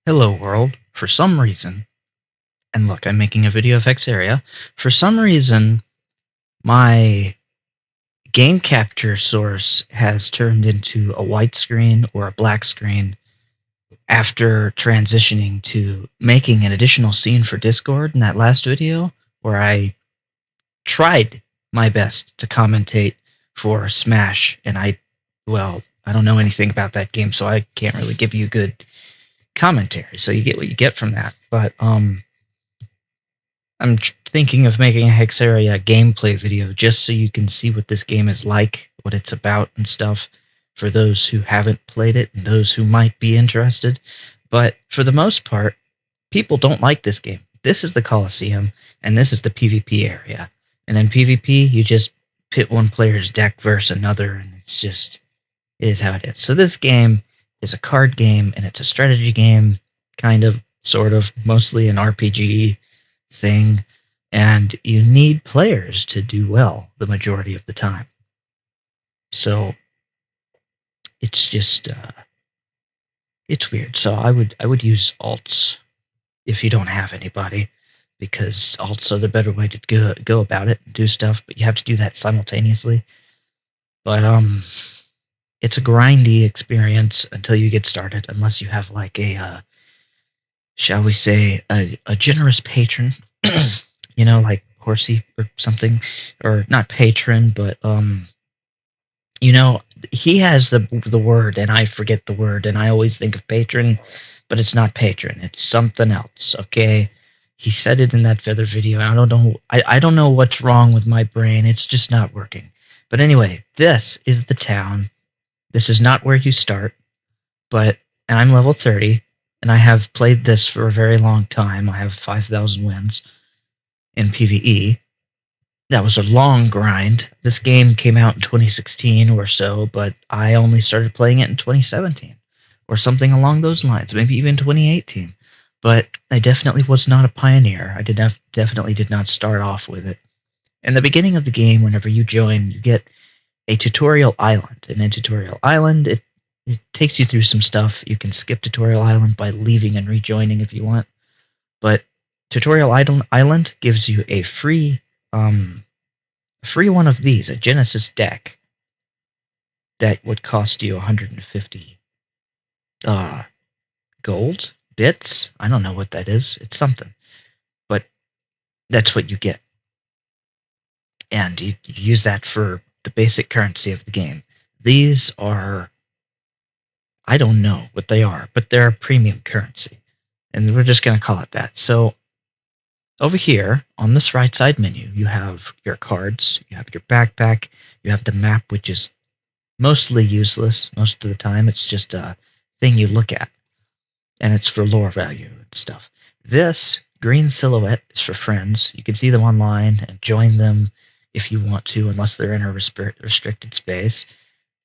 Hello world. For some reason, and look, I'm making a video of Hexaria. For some reason, my game capture source has turned into a white screen or a black screen after transitioning to making an additional scene for Discord in that last video where I tried my best to commentate for Smash, and I don't know anything about that game, so I can't really give you good commentary. So you get what you get from that. But I'm thinking of making a Hexaria gameplay video just so you can see what this game is like, what it's about and stuff, for those who haven't played it and those who might be interested. But for the most part, people don't like this game. This is the Coliseum, and this is the PvP area. And in PvP, you just pit one player's deck versus another, and it is how it is. So this game is a card game, and it's a strategy game, kind of, sort of, mostly an RPG thing, and you need players to do well the majority of the time. So it's just it's weird. So I would use alts if you don't have anybody, because alts are the better way to go about it and do stuff, but you have to do that simultaneously. But it's a grindy experience until you get started, unless you have like a shall we say, a generous patron, you know, like Horsey or something, or not patron, but you know, he has the word, and I forget the word, and I always think of patron, but it's not patron, it's something else. Okay, he said it in that feather video. I don't know. I don't know what's wrong with my brain. It's just not working. But anyway, this is the town. This is not where you start, and I'm level 30. And I have played this for a very long time. I have 5,000 wins in PvE. That was a long grind. This game came out in 2016 or so, but I only started playing it in 2017 or something along those lines, maybe even 2018. But I definitely was not a pioneer. I definitely did not start off with it. In the beginning of the game, whenever you join, you get a tutorial island. And in Tutorial Island, it takes you through some stuff. You can skip Tutorial Island by leaving and rejoining if you want. But Tutorial Island gives you a free one of these, a Genesis deck, that would cost you 150 gold bits. I don't know what that is. It's something. But that's what you get. And you use that for the basic currency of the game. These are, I don't know what they are, but they're premium currency. And we're just going to call it that. So over here on this right side menu, you have your cards, you have your backpack, you have the map, which is mostly useless most of the time. It's just a thing you look at, and it's for lore value and stuff. This green silhouette is for friends. You can see them online and join them if you want to, unless they're in a restricted space.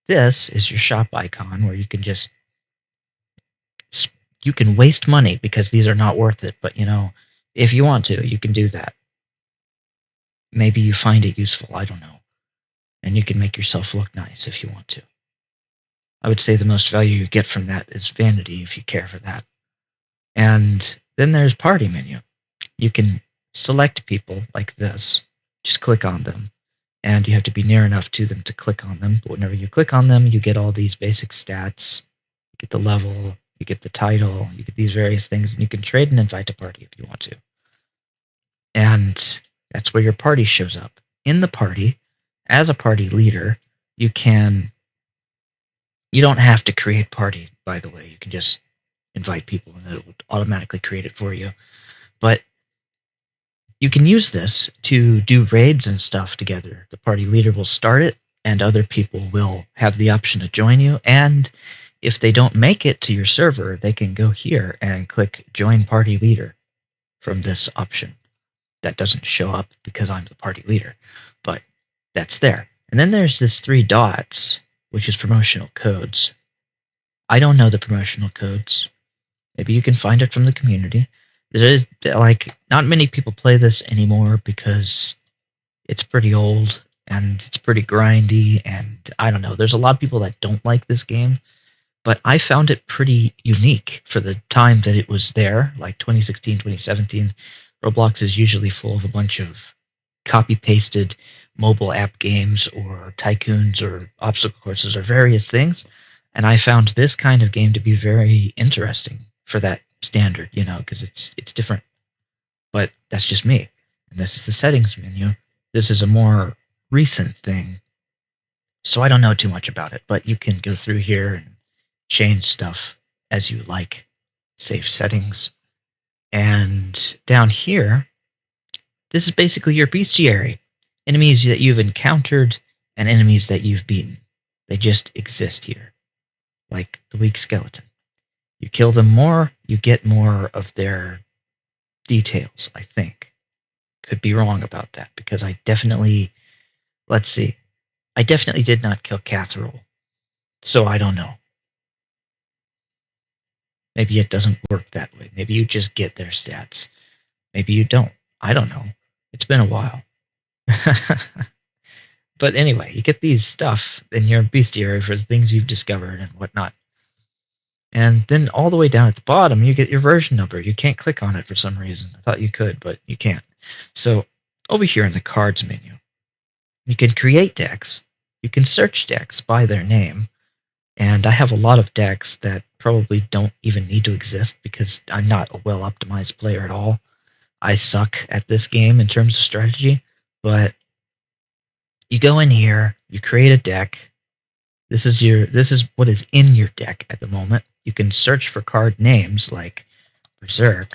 This is your shop icon, where you can waste money because these are not worth it, but you know, if you want to, you can do that. Maybe you find it useful, I don't know. And you can make yourself look nice if you want to. I would say the most value you get from that is vanity, if you care for that. And then there's party menu. You can select people like this. Just click on them. And you have to be near enough to them to click on them. But whenever you click on them, you get all these basic stats. You get the level, you get the title, you get these various things, and you can trade and invite a party if you want to. And that's where your party shows up. In the party, as a party leader, you don't have to create party, by the way. You can just invite people and it will automatically create it for you. But you can use this to do raids and stuff together. The party leader will start it, and other people will have the option to join you. And if they don't make it to your server, they can go here and click Join Party Leader from this option. That doesn't show up because I'm the party leader, but that's there. And then there's this 3 dots, which is promotional codes. I don't know the promotional codes. Maybe you can find it from the community. There's not many people play this anymore because it's pretty old and it's pretty grindy, and I don't know. There's a lot of people that don't like this game, but I found it pretty unique for the time that it was there, like 2016, 2017. Roblox is usually full of a bunch of copy-pasted mobile app games or tycoons or obstacle courses or various things, and I found this kind of game to be very interesting for that standard, because it's different. But that's just me. And this is the settings menu. This is a more recent thing, so I don't know too much about it, but you can go through here and change stuff as you like. Save settings. And down here, this is basically your bestiary. Enemies that you've encountered and enemies that you've beaten. They just exist here, like the weak skeleton. You kill them more, you get more of their details, I think. Could be wrong about that, because I definitely, let's see, I definitely did not kill Catherall, so I don't know. Maybe it doesn't work that way. Maybe you just get their stats. Maybe you don't. I don't know. It's been a while. But anyway, you get these stuff in your bestiary for the things you've discovered and whatnot. And then all the way down at the bottom, you get your version number. You can't click on it for some reason. I thought you could, but you can't. So over here in the cards menu, you can create decks. You can search decks by their name. And I have a lot of decks that probably don't even need to exist because I'm not a well-optimized player at all. I suck at this game in terms of strategy, but you go in here, you create a deck. This is what is in your deck at the moment. You can search for card names like Berserk,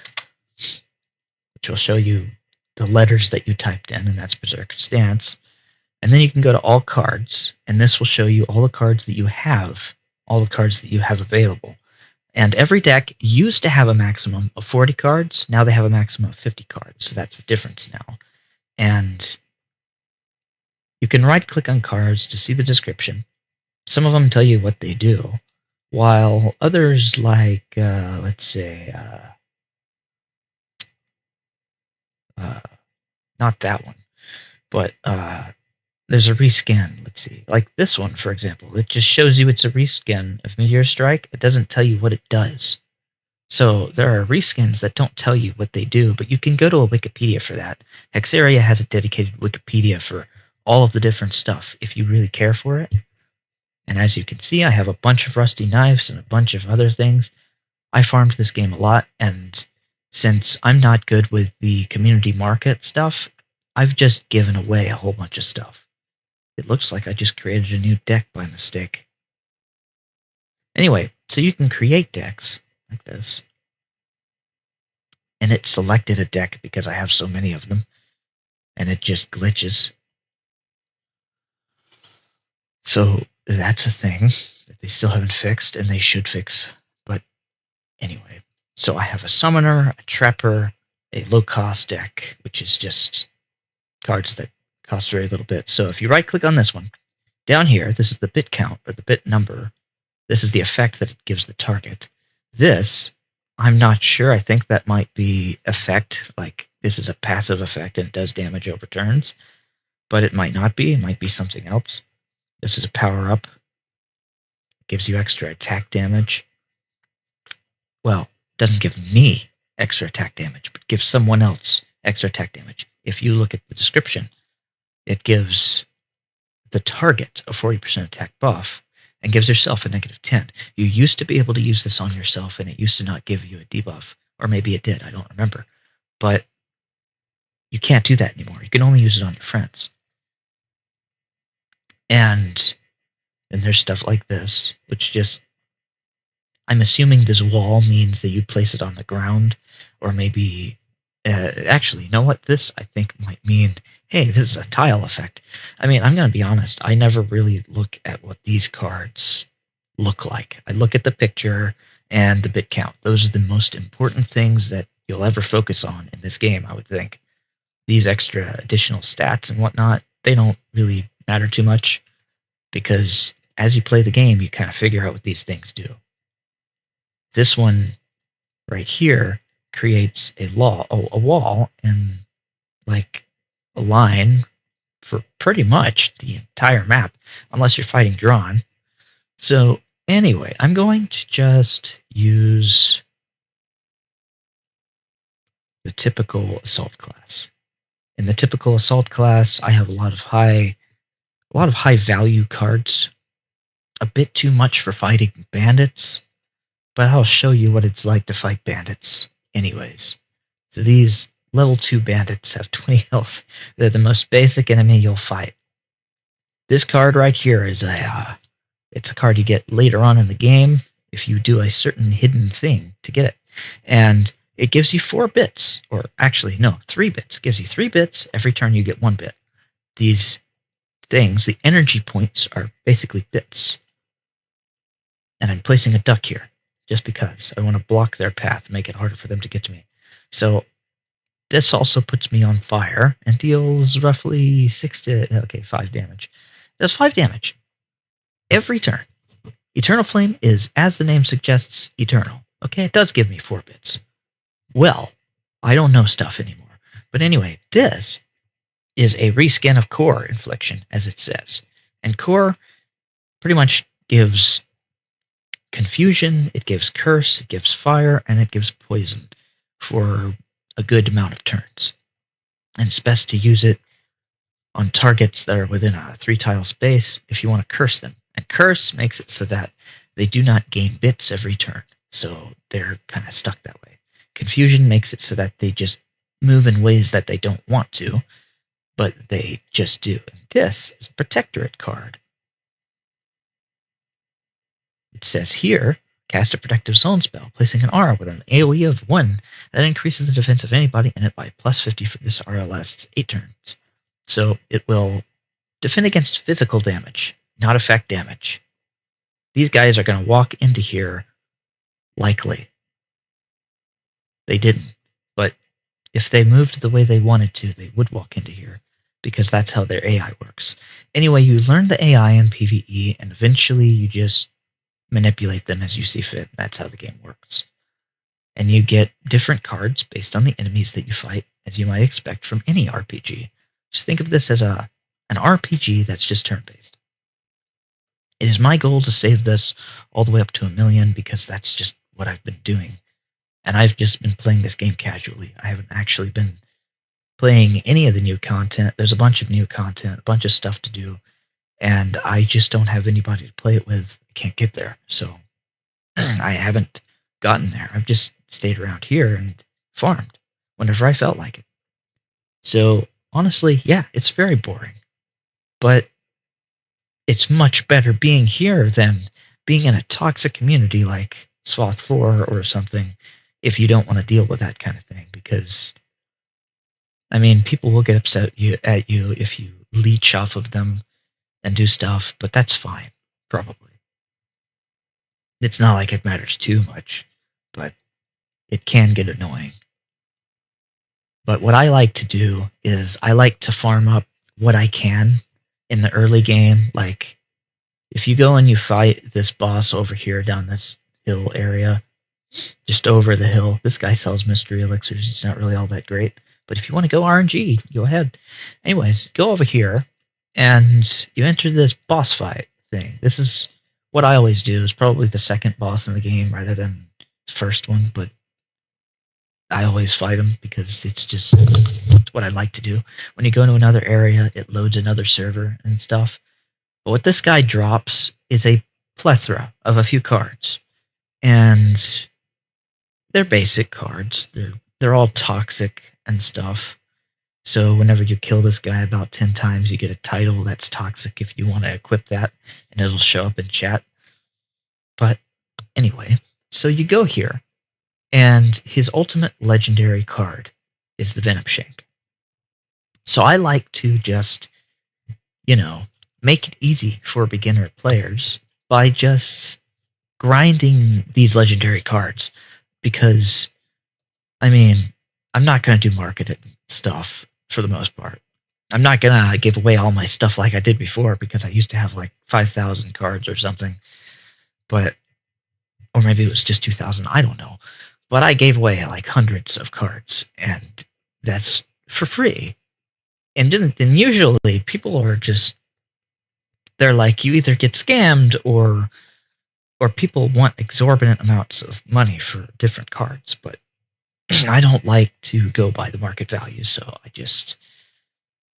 which will show you the letters that you typed in, and that's Berserk Stance. And then you can go to all cards, and this will show you all the cards that you have, all the cards that you have available. And every deck used to have a maximum of 40 cards. Now they have a maximum of 50 cards, so that's the difference now. And you can right-click on cards to see the description. Some of them tell you what they do, while others, like, let's say, not that one, but there's a rescan. Let's see, like this one, for example. It just shows you it's a reskin of Meteor Strike. It doesn't tell you what it does. So there are reskins that don't tell you what they do, but you can go to a Wikipedia for that. Hexaria has a dedicated Wikipedia for all of the different stuff if you really care for it. And as you can see, I have a bunch of rusty knives and a bunch of other things. I farmed this game a lot, and since I'm not good with the community market stuff, I've just given away a whole bunch of stuff. It looks like I just created a new deck by mistake. Anyway, so you can create decks like this. And it selected a deck because I have so many of them. And it just glitches. So that's a thing that they still haven't fixed, and they should fix. But anyway, so I have a summoner, a trapper, a low-cost deck, which is just cards that cost very little bit. So if you right-click on this one, down here, this is the bit count, or the bit number. This is the effect that it gives the target. This, I'm not sure. I think that might be effect, like this is a passive effect and it does damage over turns. But it might not be. It might be something else. This is a power-up. It gives you extra attack damage. Well, it doesn't give me extra attack damage, but gives someone else extra attack damage. If you look at the description, it gives the target a 40% attack buff and gives yourself a -10. You used to be able to use this on yourself, and it used to not give you a debuff. Or maybe it did, I don't remember. But you can't do that anymore. You can only use it on your friends. And then there's stuff like this, which just, I'm assuming this wall means that you place it on the ground, or maybe, actually, you know what? This, I think, might mean, hey, this is a tile effect. I mean, I'm going to be honest. I never really look at what these cards look like. I look at the picture and the bit count. Those are the most important things that you'll ever focus on in this game, I would think. These extra additional stats and whatnot, they don't really matter too much, because as you play the game, you kind of figure out what these things do. This one right here creates a wall and like a line for pretty much the entire map, unless you're fighting drawn. So Anyway, I'm going to just use the typical assault class. In the typical assault class, I have a lot of high value cards. A bit too much for fighting bandits, but I'll show you what it's like to fight bandits anyways. So these level 2 bandits have 20 health. They're the most basic enemy you'll fight. This card right here is it's a card you get later on in the game if you do a certain hidden thing to get it. And it gives you 4 bits, or actually, no, 3 bits. It gives you 3 bits. Every turn you get 1 bit. These things, the energy points, are basically bits. And I'm placing a duck here, just because I want to block their path, make it harder for them to get to me. So this also puts me on fire and deals roughly 5 damage. It does 5 damage every turn. Eternal Flame is, as the name suggests, eternal. Okay, it does give me 4 bits. Well, I don't know stuff anymore. But anyway, this is a reskin of Core Infliction, as it says. And Core pretty much gives confusion, it gives curse, it gives fire, and it gives poison for a good amount of turns. And it's best to use it on targets that are within a 3-tile space if you want to curse them. And curse makes it so that they do not gain bits every turn, so they're kind of stuck that way. Confusion makes it so that they just move in ways that they don't want to, but they just do. And this is a Protectorate card. It says here, cast a Protective Zone spell, placing an aura with an AoE of 1 that increases the defense of anybody in it by plus 50 for this aura lasts 8 turns. So it will defend against physical damage, not effect damage. These guys are going to walk into here likely. They didn't, but if they moved the way they wanted to, they would walk into here, because that's how their AI works. Anyway, you learn the AI in PvE, and eventually you just manipulate them as you see fit. That's how the game works. And you get different cards based on the enemies that you fight, as you might expect from any RPG. Just think of this as an RPG that's just turn-based. It is my goal to save this all the way up to 1 million, because that's just what I've been doing. And I've just been playing this game casually. I haven't actually been playing any of the new content. There's a bunch of new content, a bunch of stuff to do, and I just don't have anybody to play it with. I can't get there, so I haven't gotten there. I've just stayed around here and farmed whenever I felt like it. So honestly, yeah, it's very boring, but it's much better being here than being in a toxic community like Sloth 4 or something, if you don't want to deal with that kind of thing, because I mean, people will get upset at you if you leech off of them and do stuff, but that's fine, probably. It's not like it matters too much, but it can get annoying. But what I like to do is I like to farm up what I can in the early game. Like, if you go and you fight this boss over here down this hill area, just over the hill, this guy sells mystery elixirs. He's not really all that great. But if you want to go RNG, go ahead. Anyways, go over here, and you enter this boss fight thing. This is what I always do. It's probably the second boss in the game rather than the first one, but I always fight him because it's what I like to do. When you go to another area, it loads another server and stuff. But what this guy drops is a plethora of a few cards. And they're basic cards. They're all toxic and stuff. So whenever you kill this guy about 10 times, you get a title that's toxic if you want to equip that, and it'll show up in chat. But anyway, so you go here, and his ultimate legendary card is the Venom Shank. So I like to just, make it easy for beginner players by just grinding these legendary cards, because I mean, I'm not going to do marketed stuff for the most part. I'm not going to give away all my stuff like I did before, because I used to have like 5,000 cards or something. Or maybe it was just 2,000, I don't know. But I gave away like hundreds of cards, and that's for free. And then usually people are they're like, you either get scammed or or people want exorbitant amounts of money for different cards, but I don't like to go by the market value, so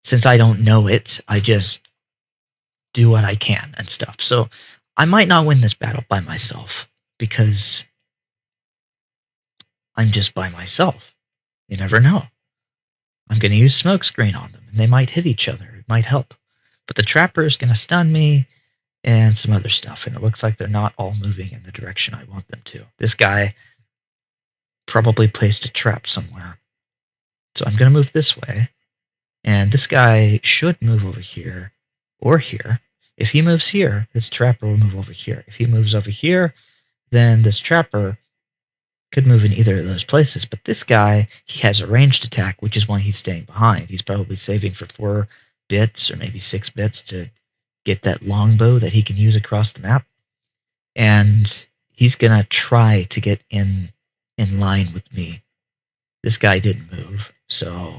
since I don't know it, I just do what I can and stuff. So I might not win this battle by myself because I'm just by myself. You never know. I'm going to use smokescreen on them, and they might hit each other. It might help. But the trapper is going to stun me and some other stuff, and it looks like they're not all moving in the direction I want them to. This guy probably placed a trap somewhere. So I'm going to move this way, and this guy should move over here or here. If he moves here, this trapper will move over here. If he moves over here, then this trapper could move in either of those places. But this guy, he has a ranged attack, which is why he's staying behind. He's probably saving for 4 bits or maybe 6 bits to get that longbow that he can use across the map. And he's going to try to get in line with me. This guy didn't move, so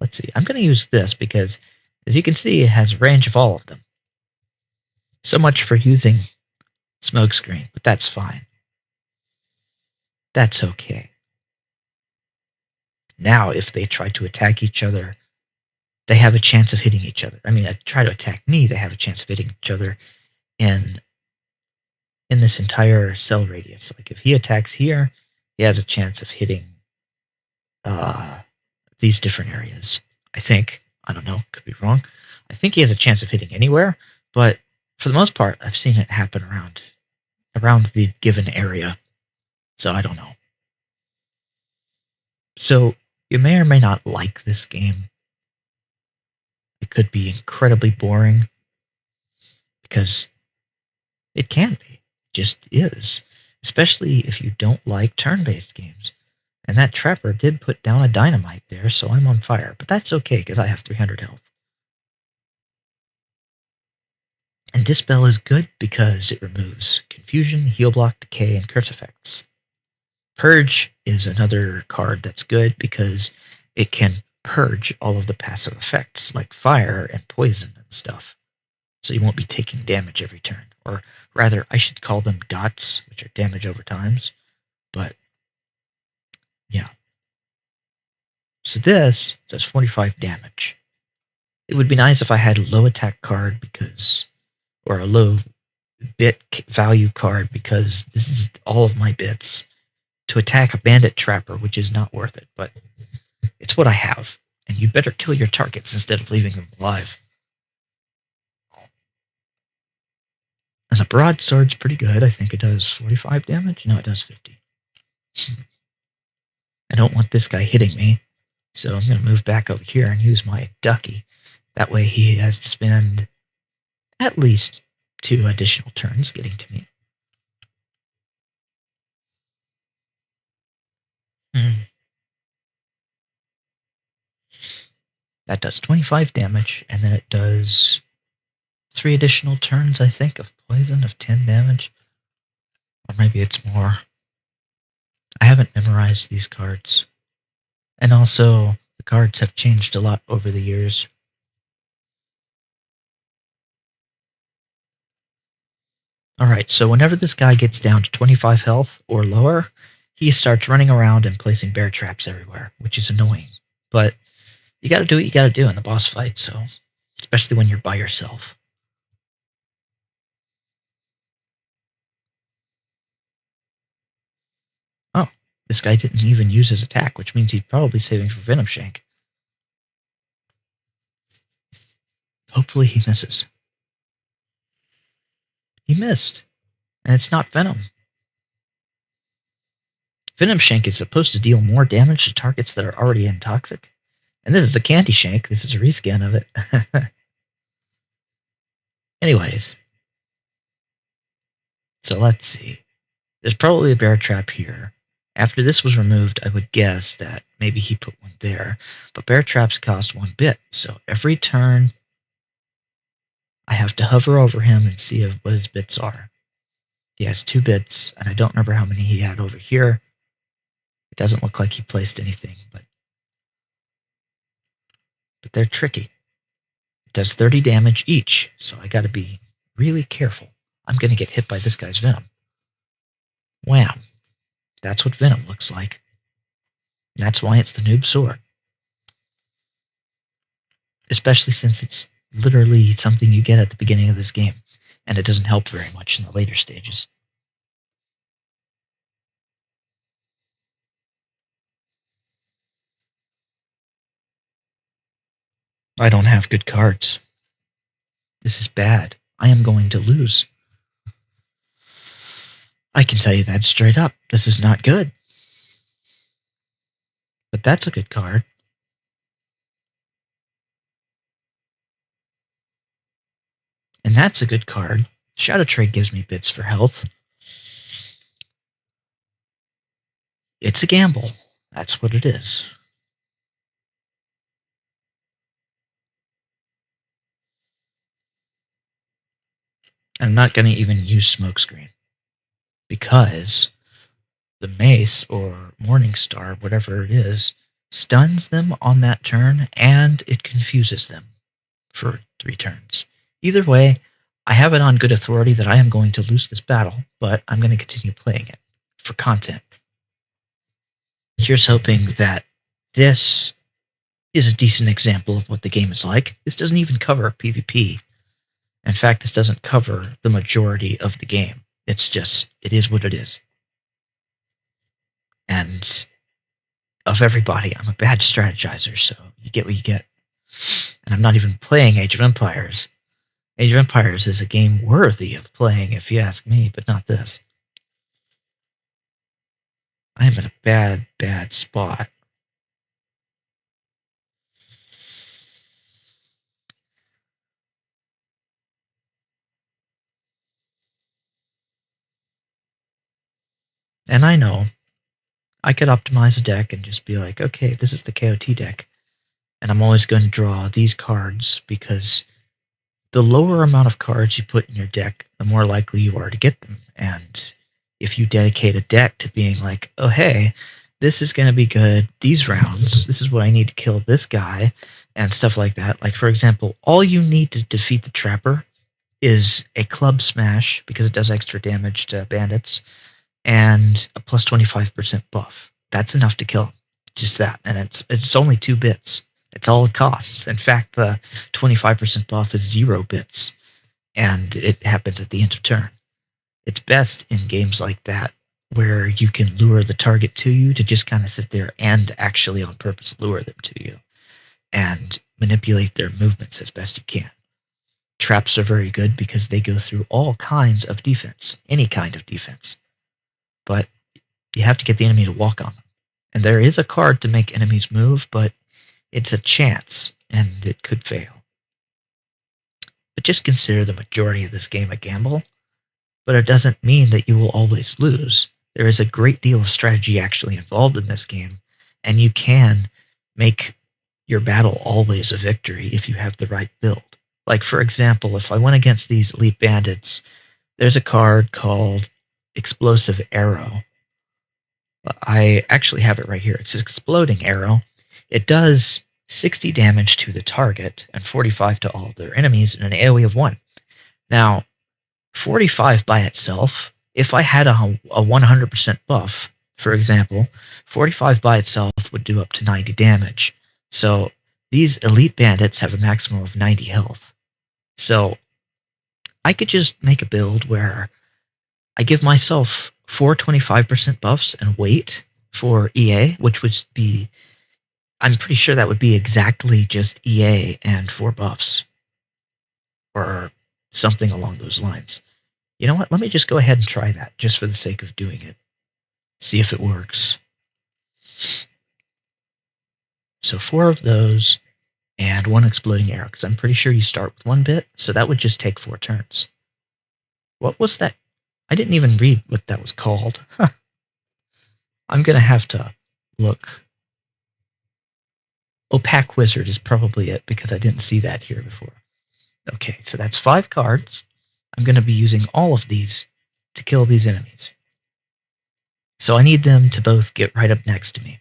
let's see. I'm going to use this because, as you can see, it has a range of all of them. So much for using smokescreen, but that's fine. That's okay. Now, if they try to attack each other, they have a chance of hitting each other. I mean, try to attack me, they have a chance of hitting each other in this entire cell radius. Like, if he attacks here, he has a chance of hitting these different areas. I think. I don't know. Could be wrong. I think he has a chance of hitting anywhere, but for the most part, I've seen it happen around the given area. So I don't know. So you may or may not like this game. It could be incredibly boring because it can be. It just is. Especially if you don't like turn-based games. And that trapper did put down a dynamite there, so I'm on fire. But that's okay, because I have 300 health. And Dispel is good because it removes confusion, heal block, decay, and curse effects. Purge is another card that's good because it can purge all of the passive effects, like fire and poison and stuff. So you won't be taking damage every turn. Or rather, I should call them dots, which are damage over times. But, yeah. So this does 45 damage. It would be nice if I had a low attack card or a low bit value card, because this is all of my bits to attack a bandit trapper, which is not worth it, but it's what I have. And you better kill your targets instead of leaving them alive. And the broadsword's pretty good. I think it does 45 damage. No, it does 50. I don't want this guy hitting me, so I'm going to move back over here and use my ducky. That way he has to spend at least 2 additional turns getting to me. That does 25 damage, and then it does 3 additional turns, I think, of poison of 10 damage. Or maybe it's more. I haven't memorized these cards. And also, the cards have changed a lot over the years. Alright, so whenever this guy gets down to 25 health or lower, he starts running around and placing bear traps everywhere, which is annoying. But you gotta do what you gotta do in the boss fight, so especially when you're by yourself. Oh, this guy didn't even use his attack, which means he's probably saving for Venom Shank. Hopefully he misses. He missed. And it's not Venom. Venom Shank is supposed to deal more damage to targets that are already in toxic. And this is a Candy Shank. This is a reskin of it. Anyways. So let's see. There's probably a bear trap here. After this was removed, I would guess that maybe he put one there. But bear traps cost 1 bit. So every turn, I have to hover over him and see what his bits are. He has 2 bits, and I don't remember how many he had over here. It doesn't look like he placed anything, but they're tricky. It does 30 damage each, so I gotta be really careful. I'm gonna get hit by this guy's venom. Wham! That's what Venom looks like. And that's why it's the noob sword. Especially since it's literally something you get at the beginning of this game, and it doesn't help very much in the later stages. I don't have good cards. This is bad. I am going to lose. I can tell you that straight up. This is not good. But that's a good card. And that's a good card. Shadow Trade gives me bits for health. It's a gamble. That's what it is. I'm not going to even use Smokescreen. Because the Mace, or Morningstar, whatever it is, stuns them on that turn, and it confuses them for 3 turns. Either way, I have it on good authority that I am going to lose this battle, but I'm going to continue playing it for content. Here's hoping that this is a decent example of what the game is like. This doesn't even cover PvP. In fact, this doesn't cover the majority of the game. It's just, it is what it is. And of everybody, I'm a bad strategizer, so you get what you get. And I'm not even playing Age of Empires. Age of Empires is a game worthy of playing, if you ask me, but not this. I am in a bad, bad spot. And I know I could optimize a deck and just be like, okay, this is the KOT deck. And I'm always going to draw these cards because the lower amount of cards you put in your deck, the more likely you are to get them. And if you dedicate a deck to being like, oh, hey, this is going to be good these rounds, this is what I need to kill this guy, and stuff like that. Like, for example, all you need to defeat the Trapper is a Club Smash, because it does extra damage to bandits, and a plus 25% buff. That's enough to kill him. Just that. And it's only 2 bits. It's all it costs. In fact, the 25% buff is 0 bits, and it happens at the end of turn. It's best in games like that, where you can lure the target to you, to just kind of sit there and actually on purpose lure them to you and manipulate their movements as best you can. Traps are very good because they go through all kinds of defense, any kind of defense. But you have to get the enemy to walk on them. And there is a card to make enemies move, but it's a chance, and it could fail. But just consider the majority of this game a gamble, but it doesn't mean that you will always lose. There is a great deal of strategy actually involved in this game, and you can make your battle always a victory if you have the right build. Like, for example, if I went against these elite bandits, there's a card called Explosive Arrow. I actually have it right here. It's an exploding arrow. It does 60 damage to the target and 45 to all of their enemies in an AoE of 1. Now, 45 by itself, if I had a 100% buff, for example, 45 by itself would do up to 90 damage. So these elite bandits have a maximum of 90 health. So I could just make a build where I give myself 4 25% buffs and wait for EA, which would be, I'm pretty sure that would be exactly just EA and 4 buffs, or something along those lines. You know what? Let me just go ahead and try that, just for the sake of doing it. See if it works. So 4 of those, and 1 exploding arrow, because I'm pretty sure you start with 1 bit, so that would just take 4 turns. What was that? I didn't even read what that was called. I'm going to have to look. Opaque Wizard is probably it, because I didn't see that here before. Okay, so that's 5 cards. I'm going to be using all of these to kill these enemies. So I need them to both get right up next to me.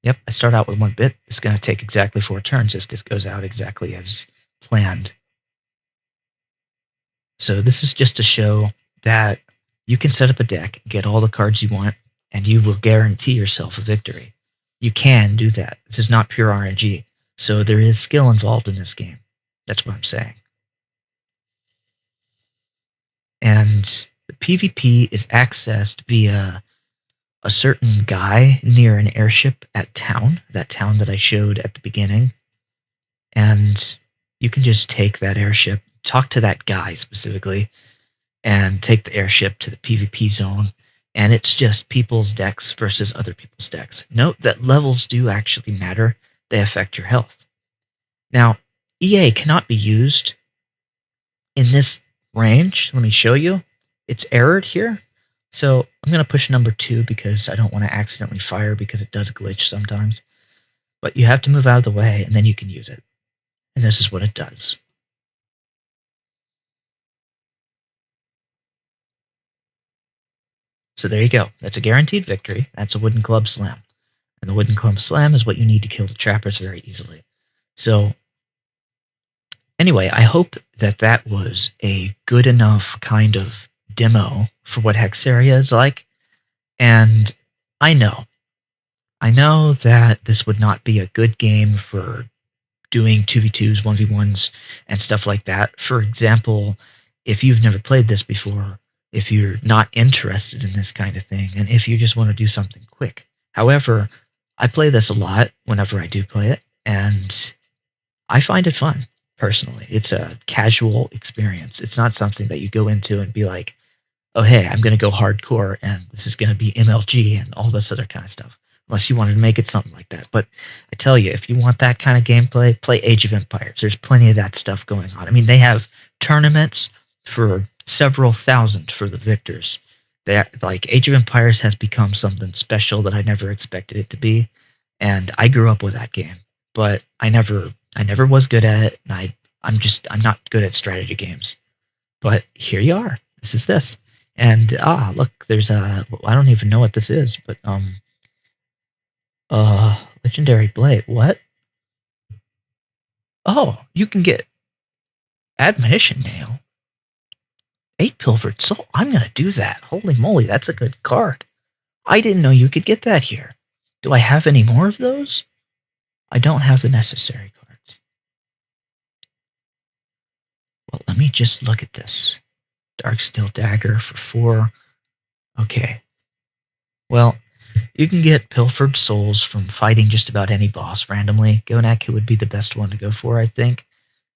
Yep, I start out with 1 bit. It's going to take exactly 4 turns if this goes out exactly as planned. So this is just to show that you can set up a deck, get all the cards you want, and you will guarantee yourself a victory. You can do that. This is not pure RNG. So there is skill involved in this game. That's what I'm saying. And the PvP is accessed via a certain guy near an airship at town, that town that I showed at the beginning. And you can just take that airship, talk to that guy specifically, and take the airship to the PvP zone. And it's just people's decks versus other people's decks. Note that levels do actually matter. They affect your health. Now, EA cannot be used in this range. Let me show you. It's errored here. So I'm going to push number 2 because I don't want to accidentally fire because it does glitch sometimes. But you have to move out of the way and then you can use it. And this is what it does. So there you go. That's a guaranteed victory. That's a wooden club slam. And the wooden club slam is what you need to kill the trappers very easily. So anyway, I hope that that was a good enough kind of demo for what Hexaria is like. And I know that this would not be a good game for doing 2v2s, 1v1s, and stuff like that. For example, if you've never played this before, if you're not interested in this kind of thing, and if you just want to do something quick. However, I play this a lot whenever I do play it, and I find it fun, personally. It's a casual experience. It's not something that you go into and be like, oh, hey, I'm going to go hardcore, and this is going to be MLG and all this other kind of stuff. Unless you wanted to make it something like that. But I tell you, if you want that kind of gameplay, play Age of Empires. There's plenty of that stuff going on. I mean, they have tournaments for several thousand for the victors. Like Age of Empires has become something special that I never expected it to be. And I grew up with that game, but I never was good at it. And I'm not good at strategy games. But here you are. This is this. And look, there's I don't even know what this is, but legendary blade. What? Oh, you can get admonition nail. 8 pilfered soul. I'm gonna do that. Holy moly, that's a good card. I didn't know you could get that here. Do I have any more of those? I don't have the necessary cards. Well, let me just look at this. Darksteel dagger for 4. Okay. Well, you can get pilfered souls from fighting just about any boss randomly. Gonaku would be the best one to go for, I think,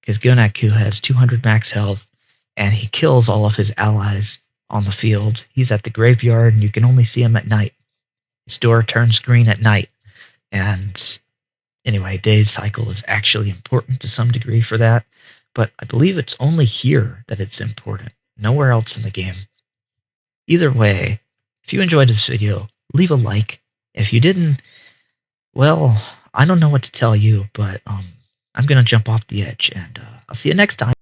because Gonaku has 200 max health, and he kills all of his allies on the field. He's at the graveyard, and you can only see him at night. His door turns green at night, and anyway, Day's Cycle is actually important to some degree for that, but I believe it's only here that it's important, nowhere else in the game. Either way, if you enjoyed this video, leave a like. If you didn't, well, I don't know what to tell you, but I'm going to jump off the edge, and I'll see you next time.